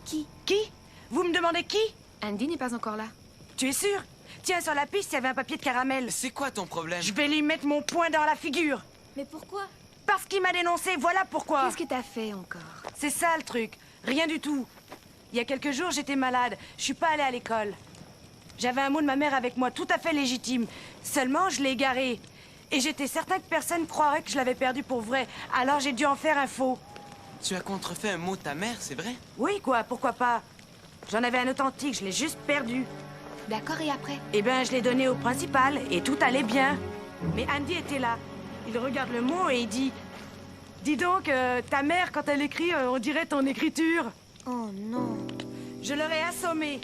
qui? Qui? Vous me demandez qui? Andy n'est pas encore là. Tu es sûr? Tiens, sur la piste, il y avait un papier de caramel. C'est quoi ton problème? Je vais lui mettre mon poing dans la figure. Mais pourquoi? Parce qu'il m'a dénoncé, voilà pourquoi. Qu'est-ce que t'as fait encore? C'est ça le truc. Rien du tout. Il y a quelques jours, j'étais malade. Je suis pas allée à l'école. J'avais un mot de ma mère avec moi, tout à fait légitime. Seulement, je l'ai égaré. Et j'étais certain que personne croirait que je l'avais perdu pour vrai. Alors j'ai dû en faire un faux. Tu as contrefait un mot de ta mère, c'est vrai? Oui, quoi, pourquoi pas? J'en avais un authentique, je l'ai juste perdu. D'accord, et après? Eh ben, je l'ai donné au principal et tout allait bien. Mais Andy était là. Il regarde le mot et il dit... Dis donc, ta mère, quand elle écrit, on dirait ton écriture. Oh non. Je l'aurais assommé.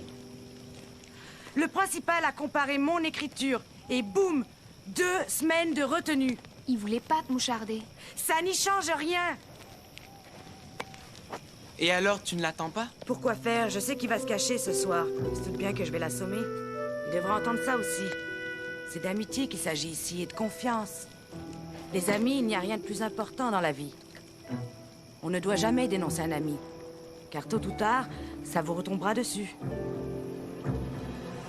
Le principal a comparé mon écriture et boum, 2 semaines de retenue. Il voulait pas te moucharder. Ça n'y change rien. Et alors, tu ne l'attends pas? Pourquoi faire? Je sais qu'il va se cacher ce soir. Il se doute bien que je vais l'assommer. Il devrait entendre ça aussi. C'est d'amitié qu'il s'agit ici et de confiance. Les amis, il n'y a rien de plus important dans la vie. On ne doit jamais dénoncer un ami. Car tôt ou tard, ça vous retombera dessus.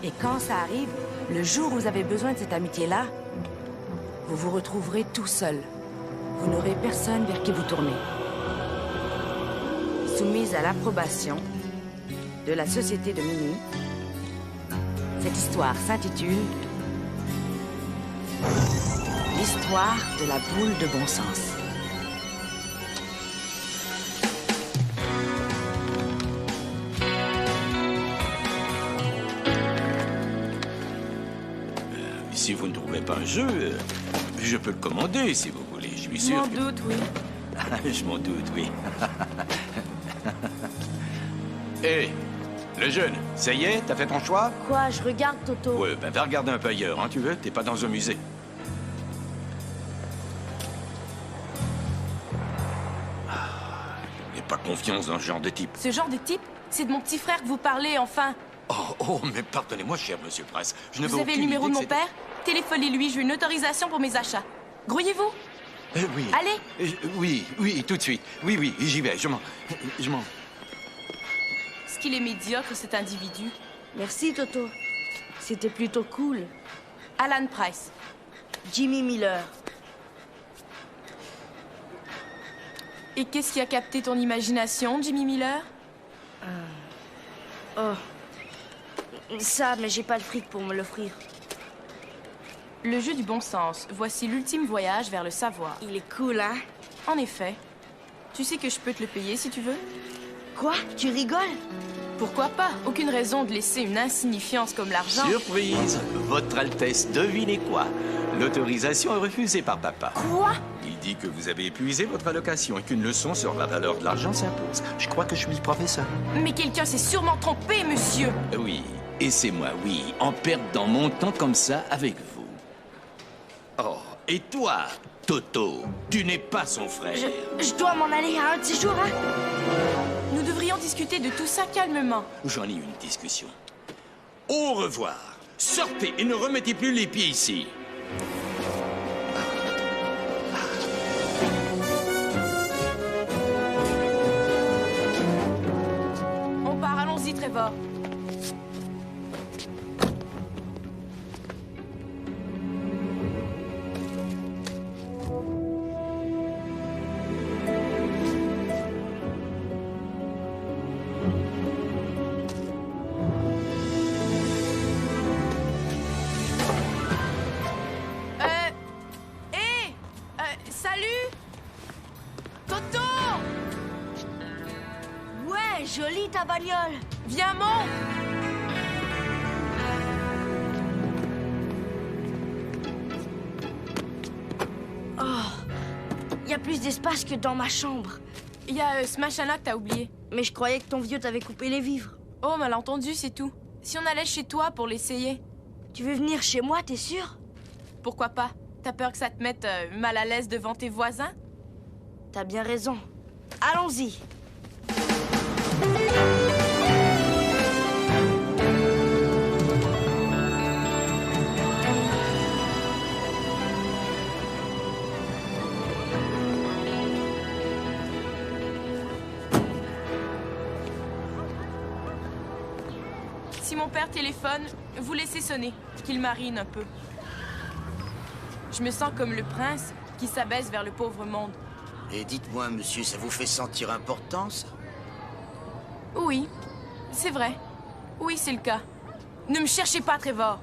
Et quand ça arrive, le jour où vous avez besoin de cette amitié-là, vous vous retrouverez tout seul. Vous n'aurez personne vers qui vous tourner. Soumise à l'approbation de la société de minuit, cette histoire s'intitule L'histoire de la boule de bon sens. Si vous ne trouvez pas un jeu, je peux le commander si vous voulez. Je suis Je sûr. m'en doute, oui. Je m'en doute, oui. Hé, le jeune, ça y est, t'as fait ton choix? Quoi, je regarde Toto. Ouais, ben va regarder un peu ailleurs, hein, tu veux? T'es pas dans un musée. J'ai pas confiance dans ce genre de type. Ce genre de type, c'est de mon petit frère que vous parlez, enfin. Oh, mais pardonnez-moi, cher monsieur Price. Je n'avais Vous avez le aucune numéro de idée mon que père? Téléphonez-lui, je veux une autorisation pour mes achats. Grouillez-vous? Oui. Allez. Oui, tout de suite. Oui, j'y vais, je m'en... Est-ce qu'il est médiocre, cet individu? Merci Toto. C'était plutôt cool. Alan Price. Jimmy Miller. Et qu'est-ce qui a capté ton imagination, Jimmy Miller? Oh. Ça, mais j'ai pas le fric pour me l'offrir. Le jeu du bon sens. Voici l'ultime voyage vers le savoir. Il est cool, hein? En effet. Tu sais que je peux te le payer si tu veux? Quoi? Tu rigoles? Pourquoi pas? Aucune raison de laisser une insignifiance comme l'argent. Surprise! Votre Altesse, devinez quoi? L'autorisation est refusée par papa. Quoi? Il dit que vous avez épuisé votre allocation et qu'une leçon sur la valeur de l'argent s'impose. Je crois que je suis professeur. Mais quelqu'un s'est sûrement trompé, monsieur! Oui, et c'est moi, oui, en perdant mon temps comme ça avec vous. Oh, et toi, Toto, tu n'es pas son frère. Je dois m'en aller à un de ces jours, hein? Nous devrions discuter de tout ça calmement. J'en ai eu une discussion. Au revoir. Sortez et ne remettez plus les pieds ici. On part, allons-y, Trevor. Salut! Toto! Ouais, jolie ta bagnole. Viens, monte! Il y a plus d'espace que dans ma chambre. Il y a ce machin-là que t'as oublié. Mais je croyais que ton vieux t'avait coupé les vivres. Oh, malentendu, c'est tout. Si on allait chez toi pour l'essayer, Tu veux venir chez moi, t'es sûr? pourquoi pas? T'as peur que ça te mette mal à l'aise devant tes voisins? T'as bien raison. Allons-y. Si mon père téléphone, vous laissez sonner, qu'il marine un peu. Je me sens comme le prince qui s'abaisse vers le pauvre monde. Et dites-moi, monsieur, ça vous fait sentir important, ça? Oui, c'est vrai. Oui, c'est le cas. Ne me cherchez pas, Trevor.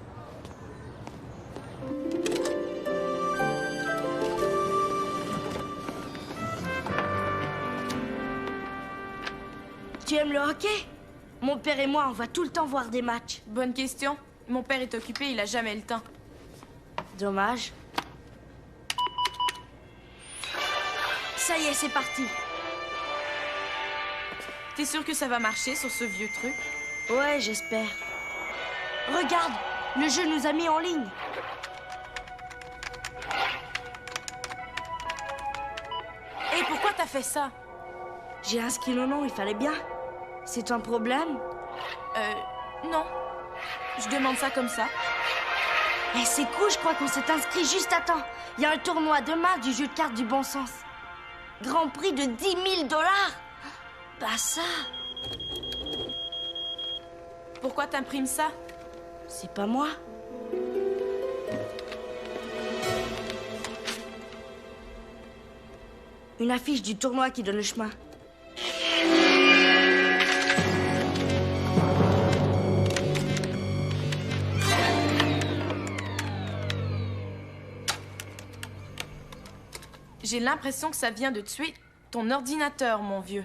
Tu aimes le hockey? Mon père et moi, on va tout le temps voir des matchs. Bonne question. Mon père est occupé, il a jamais le temps. Dommage. Ça y est, c'est parti. T'es sûr que ça va marcher sur ce vieux truc? Ouais, j'espère. Regarde, le jeu nous a mis en ligne. Et pourquoi t'as fait ça? J'ai inscrit nos noms, il fallait bien. C'est un problème? Non. Je demande ça comme ça. Eh, c'est cool, je crois qu'on s'est inscrit juste à temps. Il y a un tournoi demain du jeu de cartes du bon sens. Grand prix de 10 000 $. Bah ça, Pourquoi t'imprimes ça? c'est pas moi. Une affiche du tournoi qui donne le chemin. J'ai l'impression que ça vient de tuer ton ordinateur, mon vieux.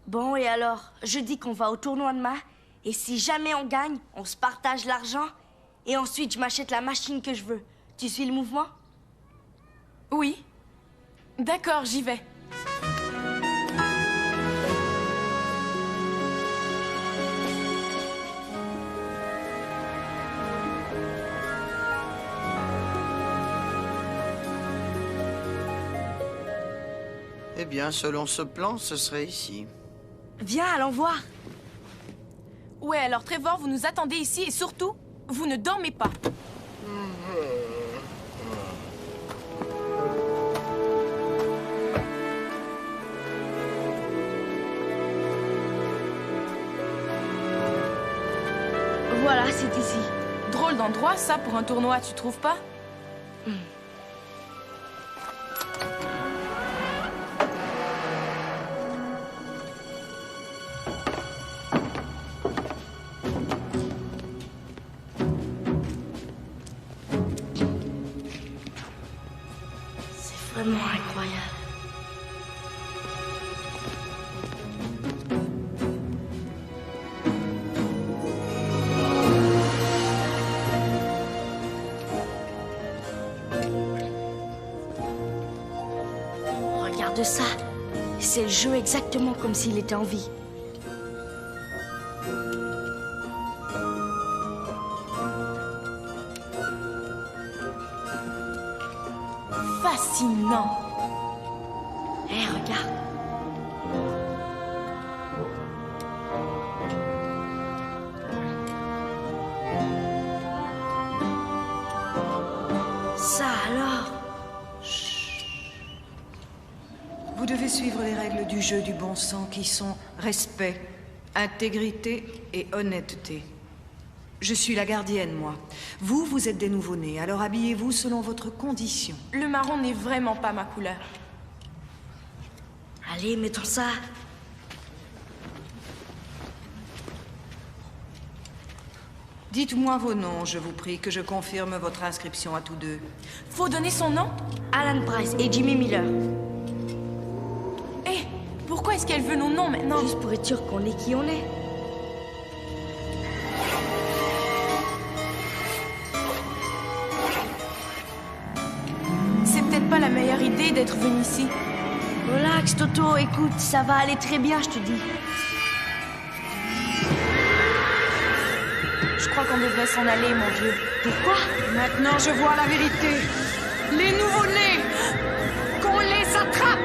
Bon, et alors, je dis qu'on va au tournoi demain, et si jamais on gagne, on se partage l'argent, et ensuite je m'achète la machine que je veux. Tu suis le mouvement? Oui. D'accord, j'y vais. Eh bien, selon ce plan, ce serait ici. Viens, allons voir. Ouais, alors Trevor, vous nous attendez ici et surtout, vous ne dormez pas. Voilà, c'est ici. Drôle d'endroit, ça, pour un tournoi, tu trouves pas? C'est vraiment incroyable. Regarde ça. C'est le jeu exactement comme s'il était en vie. Fascinant. Hé, regarde. Ça alors? Vous devez suivre les règles du jeu du bon sens qui sont respect, intégrité et honnêteté. Je suis la gardienne, moi. Vous, vous êtes des nouveau-nés, alors habillez-vous selon votre condition. Le marron n'est vraiment pas ma couleur. Allez, mettons ça. Dites-moi vos noms, je vous prie, que je confirme votre inscription à tous deux. Faut donner son nom? Alan Price et Jimmy Miller. Eh, pourquoi est-ce qu'elle veut nos noms maintenant? Juste pour être sûr qu'on est qui on est. C'est peut-être pas la meilleure idée d'être venu ici. Relax, Toto, écoute, ça va aller très bien, je te dis. Je crois qu'on devrait s'en aller, mon vieux. Pourquoi? Maintenant, je vois la vérité. Les nouveau-nés, qu'on les attrape!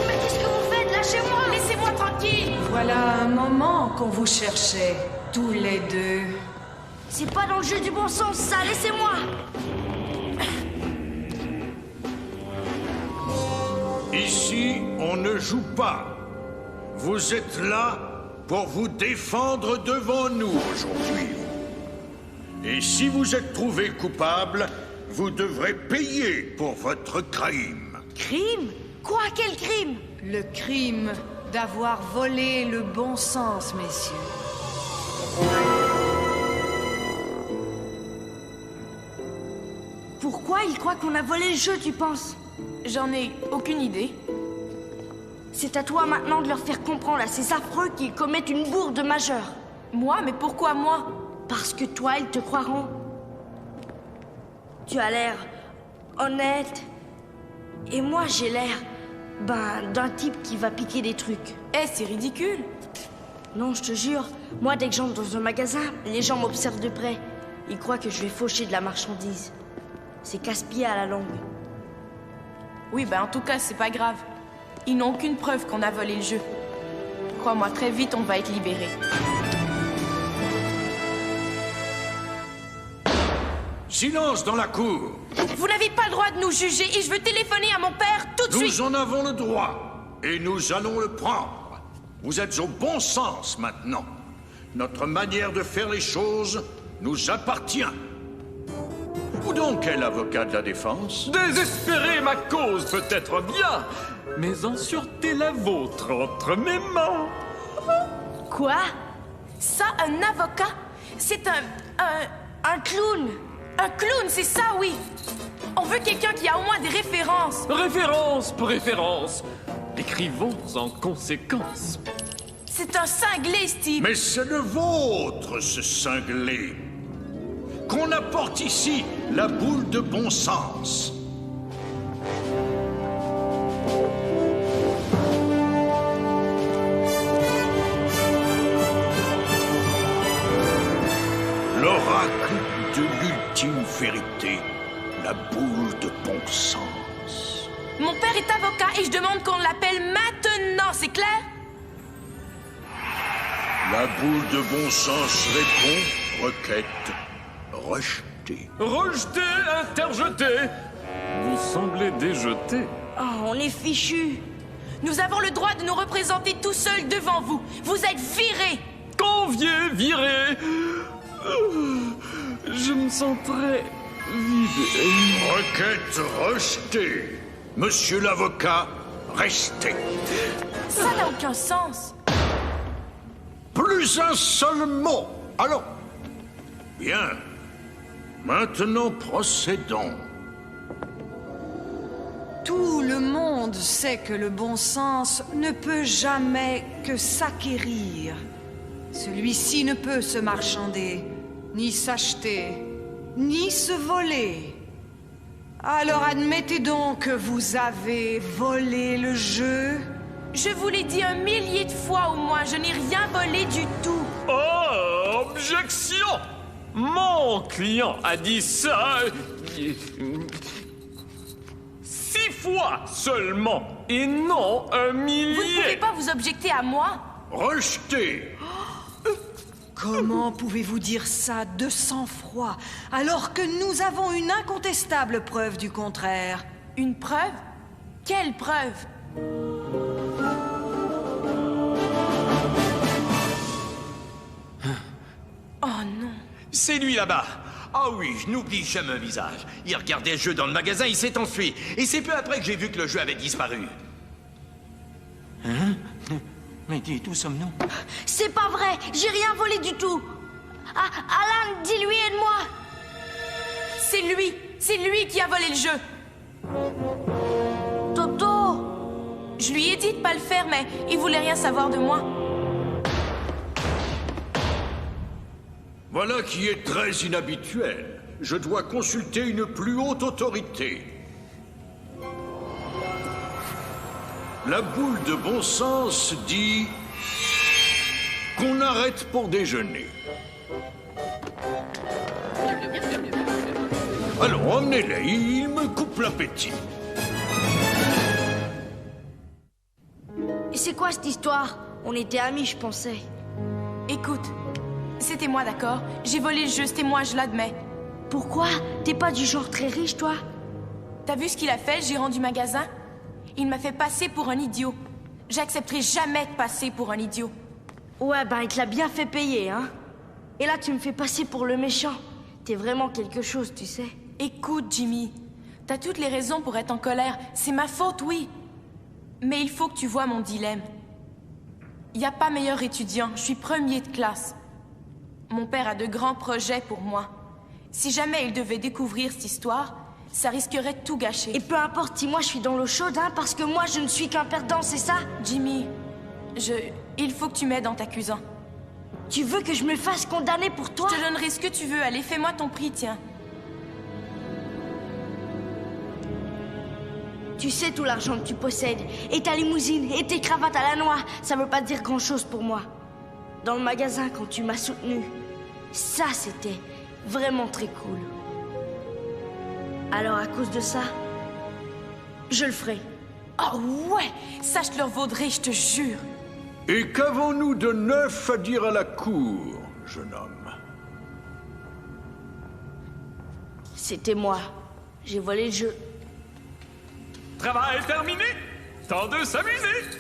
Mais qu'est-ce que vous faites? Lâchez-moi! Laissez-moi tranquille! Voilà un moment qu'on vous cherchait, tous les deux. C'est pas dans le jeu du bon sens, ça. Laissez-moi. Ici, on ne joue pas. Vous êtes là pour vous défendre devant nous aujourd'hui. Et si vous êtes trouvé coupable, vous devrez payer pour votre crime. Crime? Quoi? Quel crime? Le crime d'avoir volé le bon sens, messieurs. Pourquoi il croit qu'on a volé le jeu, tu penses? J'en ai aucune idée. C'est à toi maintenant de leur faire comprendre à ces affreux qu'ils commettent une bourde majeure. Moi? Mais pourquoi moi? Parce que toi, ils te croiront. Tu as l'air honnête. Et moi, j'ai l'air, d'un type qui va piquer des trucs. Eh, c'est ridicule. Non, je te jure. Moi, dès que j'entre dans un magasin, les gens m'observent de près. Ils croient que je vais faucher de la marchandise. C'est casse-pied à la longue. Oui, en tout cas, c'est pas grave. Ils n'ont aucune preuve qu'on a volé le jeu. Crois-moi, très vite, on va être libérés. Silence dans la cour. Vous n'avez pas le droit de nous juger et je veux téléphoner à mon père tout de suite. Nous en avons le droit et nous allons le prendre. Vous êtes au bon sens maintenant. Notre manière de faire les choses nous appartient. Où donc est l'avocat de la défense? Désespérer ma cause peut-être bien, mais en sûreté la vôtre entre mes mains. Quoi? Ça, un avocat? C'est Un clown. un clown, c'est ça, oui. On veut quelqu'un qui a au moins des références. Référence pour référence. Écrivons en conséquence. C'est un cinglé, Steve. Mais c'est le vôtre, ce cinglé. Qu'on apporte ici la boule de bon sens. L'oracle de l'ultime vérité, la boule de bon sens. Mon père est avocat et je demande qu'on l'appelle maintenant, c'est clair? La boule de bon sens répond, requête rejetée. Rejeté, interjeté. Vous semblez déjeté. Oh, on est fichus. Nous avons le droit de nous représenter tout seuls devant vous. Vous êtes virés. Convié, viré. Je me sens très vidé. Requête rejetée. Monsieur l'avocat, restez. Ça n'a aucun sens. Plus un seul mot. Allons. Bien. Maintenant, procédons. Tout le monde sait que le bon sens ne peut jamais que s'acquérir. Celui-ci ne peut se marchander, ni s'acheter, ni se voler. Alors admettez donc que vous avez volé le jeu. Je vous l'ai dit 1 millier de fois au moins, je n'ai rien volé du tout. Oh, objection! Mon client a dit ça 6 fois seulement, et non 1 millier. Vous ne pouvez pas vous objecter à moi? Rejeté. Comment pouvez-vous dire ça de sang-froid, alors que nous avons une incontestable preuve du contraire? Une preuve? Quelle preuve? Oh non. C'est lui là-bas. Ah oui, je n'oublie jamais un visage. Il regardait le jeu dans le magasin, il s'est enfui. Et c'est peu après que j'ai vu que le jeu avait disparu. Hein? Mais dites, où sommes-nous? C'est pas vrai, j'ai rien volé du tout. Ah, Alan, dis-lui, aide-moi. C'est lui qui a volé le jeu. Toto. Je lui ai dit de pas le faire, mais il voulait rien savoir de moi. Voilà qui est très inhabituel. Je dois consulter une plus haute autorité. La boule de bon sens dit qu'on arrête pour déjeuner. Allons, emmenez-les, il me coupe l'appétit. Et c'est quoi cette histoire? On était amis, je pensais. Écoute, C'était moi, d'accord? J'ai volé le jeu, c'était moi, je l'admets. Pourquoi? T'es pas du genre très riche, toi? T'as vu ce qu'il a fait, le gérant du magasin? Il m'a fait passer pour un idiot. J'accepterai jamais de passer pour un idiot. Ouais, ben il te l'a bien fait payer, hein? Et là, tu me fais passer pour le méchant. T'es vraiment quelque chose, tu sais. Écoute, Jimmy, t'as toutes les raisons pour être en colère. C'est ma faute, oui. Mais il faut que tu vois mon dilemme. Y a pas meilleur étudiant, je suis premier de classe. Mon père a de grands projets pour moi. Si jamais il devait découvrir cette histoire, ça risquerait de tout gâcher. Et peu importe si moi je suis dans l'eau chaude, hein, parce que moi je ne suis qu'un perdant, c'est ça? Jimmy, il faut que tu m'aides en t'accusant. Tu veux que je me fasse condamner pour toi? Je te donnerai ce que tu veux, allez, fais-moi ton prix, tiens. Tu sais tout l'argent que tu possèdes, et ta limousine, et tes cravates à la noix, ça veut pas dire grand-chose pour moi. Dans le magasin, quand tu m'as soutenu, ça c'était vraiment très cool. Alors à cause de ça, je le ferai. Oh ouais, ça je te le vaudrai, je te jure. Et qu'avons-nous de neuf à dire à la cour, jeune homme? C'était moi. J'ai volé le jeu. Travail terminé. Temps de s'amuser.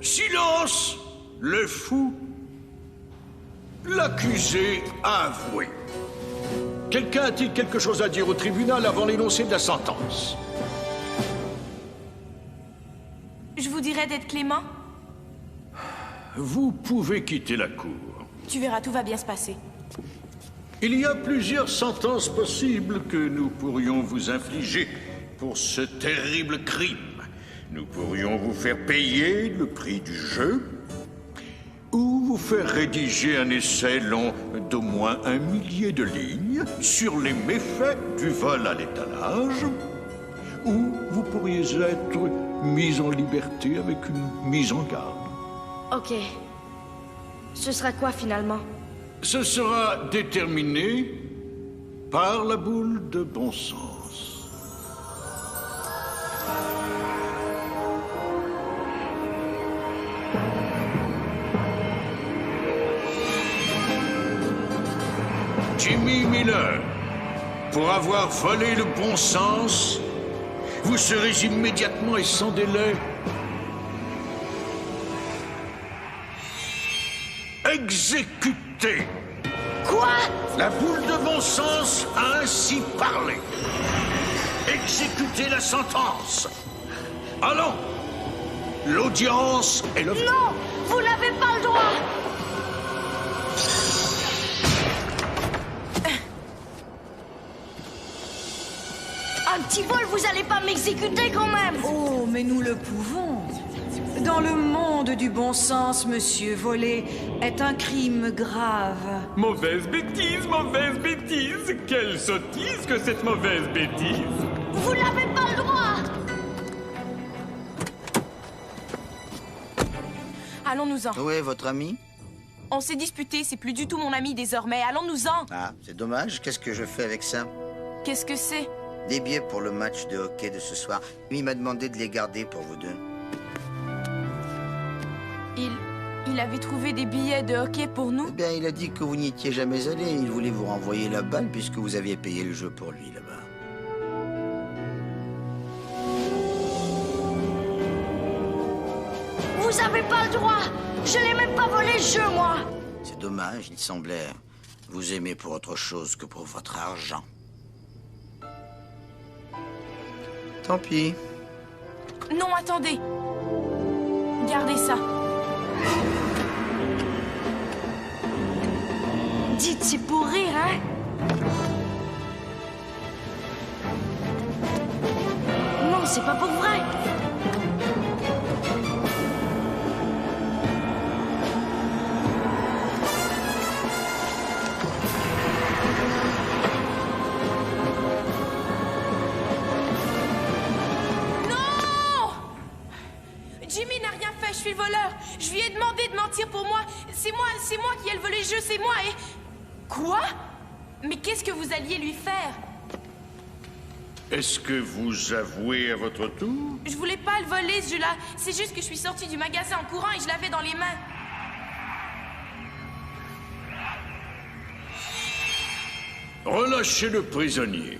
Silence! Le fou! L'accusé a avoué. Quelqu'un a-t-il quelque chose à dire au tribunal avant l'énoncé de la sentence? Je vous dirais d'être clément. Vous pouvez quitter la cour. Tu verras, tout va bien se passer. Il y a plusieurs sentences possibles que nous pourrions vous infliger pour ce terrible crime. Nous pourrions vous faire payer le prix du jeu, ou vous faire rédiger un essai long d'au moins 1 millier de lignes sur les méfaits du vol à l'étalage, ou vous pourriez être mis en liberté avec une mise en garde. Ok. Ce sera quoi finalement? Ce sera déterminé par la boule de bon sens. Jimmy Miller, pour avoir volé le bon sens, vous serez immédiatement et sans délai exécuté. Quoi? La boule de bon sens a ainsi parlé. Exécutez la sentence. Allons. L'audience est le... Non! Vous n'avez pas le droit! Un petit vol, vous allez pas m'exécuter quand même! Oh, mais nous le pouvons. Dans le monde du bon sens, monsieur, voler est un crime grave. Mauvaise bêtise, mauvaise bêtise. Quelle sottise que cette mauvaise bêtise. Vous n'avez pas le droit! Allons-nous-en. Où est votre ami? On s'est disputé, c'est plus du tout mon ami désormais. Allons-nous-en. Ah, c'est dommage. Qu'est-ce que je fais avec ça? Qu'est-ce que c'est? Des billets pour le match de hockey de ce soir. Il m'a demandé de les garder pour vous deux. Il avait trouvé des billets de hockey pour nous? Eh bien, il a dit que vous n'y étiez jamais allé. Il voulait vous renvoyer la balle puisque vous aviez payé le jeu pour lui là-bas. Vous avez pas le droit! Je n'ai même pas volé le jeu, moi! C'est dommage, il semblait vous aimer pour autre chose que pour votre argent. Tant pis. Non, attendez. Gardez ça. Dites, c'est pour rire, hein? Non, c'est pas pour vrai! Jimmy n'a rien fait, je suis le voleur. Je lui ai demandé de mentir pour moi. C'est moi qui ai volé le jeu, c'est moi et... Quoi? Mais qu'est-ce que vous alliez lui faire? Est-ce que vous avouez à votre tour? Je voulais pas le voler, ce jeu-là. C'est juste que je suis sortie du magasin en courant et je l'avais dans les mains. Relâchez le prisonnier.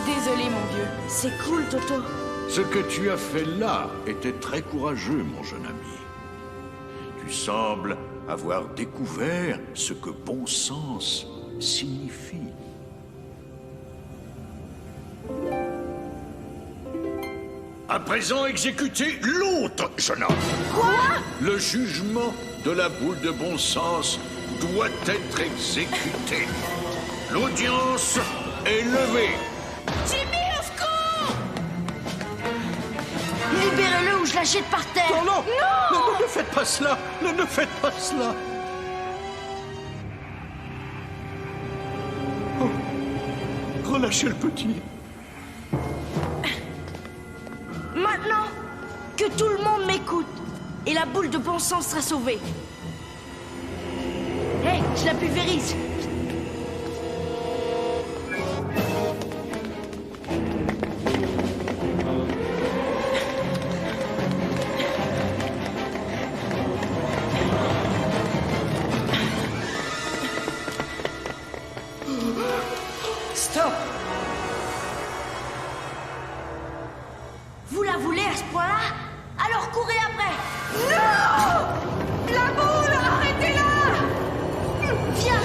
Désolé, mon vieux. C'est cool, Toto. Ce que tu as fait là était très courageux, mon jeune ami. Tu sembles avoir découvert ce que bon sens signifie. À présent, exécutez l'autre jeune homme. Quoi? Le jugement de la boule de bon sens doit être exécuté. L'audience est levée. Jimmy, au secours! Libérez-le ou je la jette par terre. Non, non! Non! Ne faites pas cela! Ne faites pas cela! Oh. Relâchez le petit. Maintenant, que tout le monde m'écoute. Et la boule de bon sens sera sauvée. Hé, je la pulvérise. Stop! Vous la voulez à ce point-là? Alors courez après! Non! La boule! Arrêtez-la! Viens!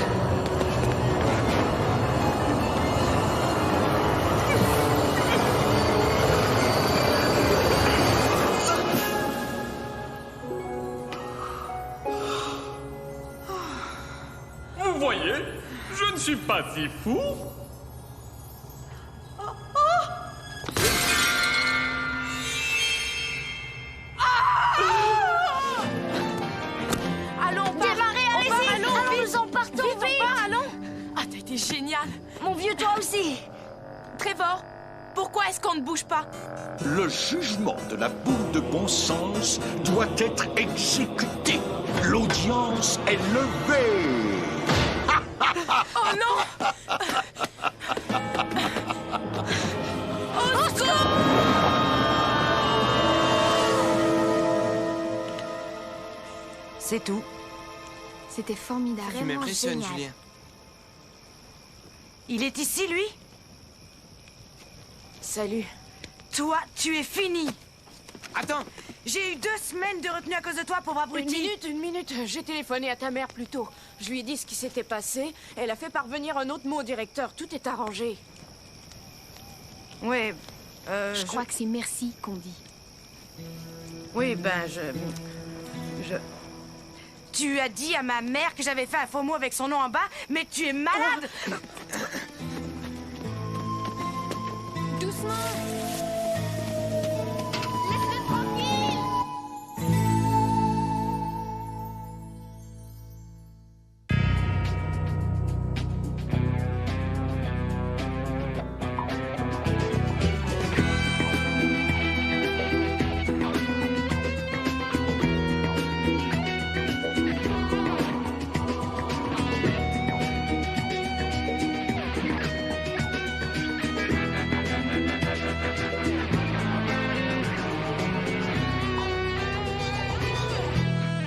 Vous voyez, je ne suis pas si fou. Allons, on part. Démarrez, On allez-y! part, allons, Allons, vite. nous en partons Vite, on vite! part, allons. Ah, t'as été génial. Mon vieux, toi aussi! Trevor, pourquoi est-ce qu'on ne bouge pas? Le jugement de la boule de bon sens doit être exécuté. L'audience est levée. Oh non! Au secours! C'est tout. C'était formidable. Tu Vraiment m'impressionnes, génial. Julien. Il est ici, lui? Salut. Toi, tu es fini. Attends! J'ai eu 2 semaines de retenue à cause de toi, pauvre abruti. Une minute. J'ai téléphoné à ta mère plus tôt. Je lui ai dit ce qui s'était passé. Elle a fait parvenir un autre mot au directeur. Tout est arrangé. Ouais, Je crois que c'est merci qu'on dit. Oui, ben, Tu as dit à ma mère que j'avais fait un faux mot avec son nom en bas, mais tu es malade!